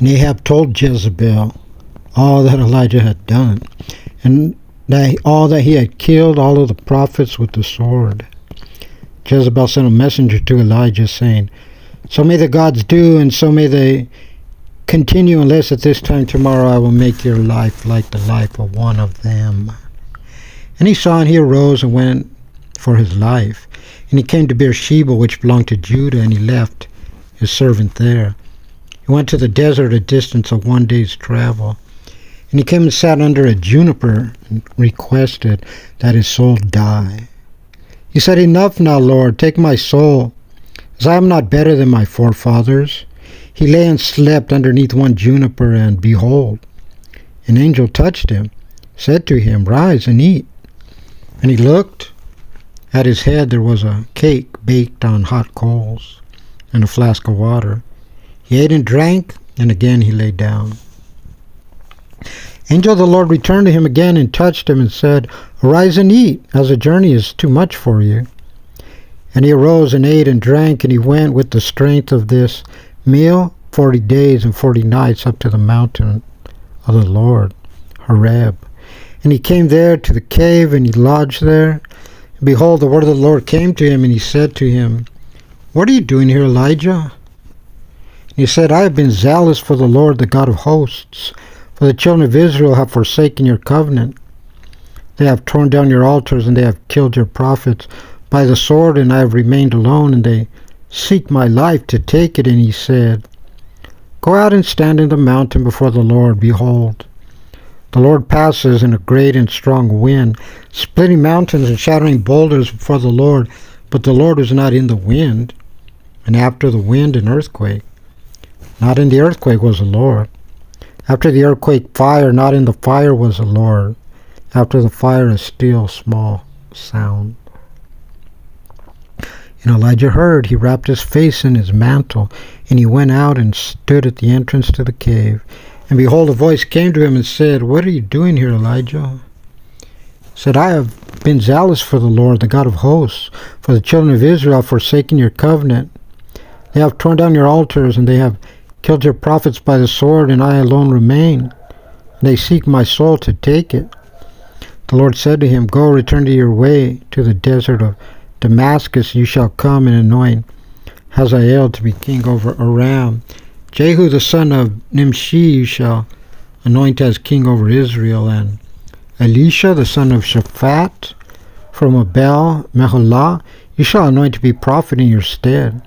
And Ahab told Jezebel all that Elijah had done, and all that he had killed all of the prophets with the sword. Jezebel sent a messenger to Elijah, saying, "So may the gods do, and so may they continue, unless at this time tomorrow I will make your life like the life of one of them." And he saw, and he arose and went for his life. And he came to Beersheba, which belonged to Judah, and he left his servant there. He went to the desert, a distance of 1 day's travel. And he came and sat under a juniper and requested that his soul die. He said, "Enough now, Lord, take my soul, as I am not better than my forefathers." He lay and slept underneath one juniper, and behold, an angel touched him, said to him, "Rise and eat." And he looked. At his head there was a cake baked on hot coals, and a flask of water. He ate and drank, and again he lay down. Angel of the Lord returned to him again and touched him and said, "Arise and eat, as the journey is too much for you." And he arose and ate and drank, and he went with the strength of this meal 40 days and 40 nights up to the mountain of the Lord, Horeb. And he came there to the cave, and he lodged there. And behold, the word of the Lord came to him, and he said to him, "What are you doing here, Elijah?" And he said, "I have been zealous for the Lord, the God of hosts. For the children of Israel have forsaken your covenant. They have torn down your altars, and they have killed your prophets by the sword, and I have remained alone, and they seek my life to take it." And he said, "Go out and stand in the mountain before the Lord. Behold, the Lord passes in a great and strong wind, splitting mountains and shattering boulders before the Lord. But the Lord was not in the wind, and after the wind an earthquake. Not in the earthquake was the Lord. After the earthquake fire, not in the fire was the Lord. After the fire a still small sound." And Elijah heard. He wrapped his face in his mantle, and he went out and stood at the entrance to the cave. And behold, a voice came to him and said, "What are you doing here, Elijah?" He said, "I have been zealous for the Lord, the God of hosts, for the children of Israel have forsaken your covenant. They have torn down your altars, and they have killed your prophets by the sword, and I alone remain. And they seek my soul to take it." The Lord said to him, "Go, return to your way to the desert of Damascus. You shall come and anoint Hazael to be king over Aram. Jehu the son of Nimshi you shall anoint as king over Israel, and Elisha the son of Shaphat from Abel Meholah you shall anoint to be prophet in your stead.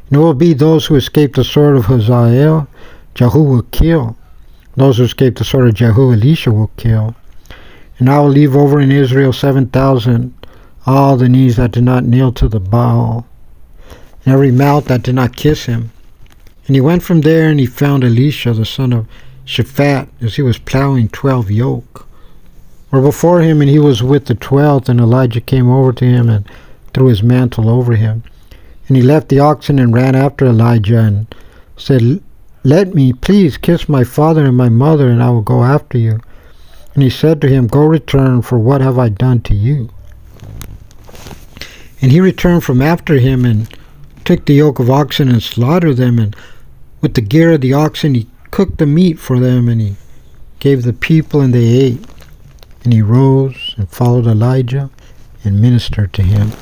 And it will be those who escape the sword of Hazael, Jehu will kill. Those who escape the sword of Jehu, Elisha will kill. And I will leave over in Israel 7,000, all the knees that did not kneel to the Baal, and every mouth that did not kiss him." And he went from there, and he found Elisha the son of Shaphat, as he was plowing 12 yoke were before him, and he was with the 12th. And Elijah came over to him and threw his mantle over him. And he left the oxen and ran after Elijah and said, "Let me please kiss my father and my mother, and I will go after you." And he said to him, "Go return, for what have I done to you?" And he returned from after him and took the yoke of oxen and slaughtered them, and with the gear of the oxen he cooked the meat for them, and he gave the people, and they ate. And he rose and followed Elijah and ministered to him.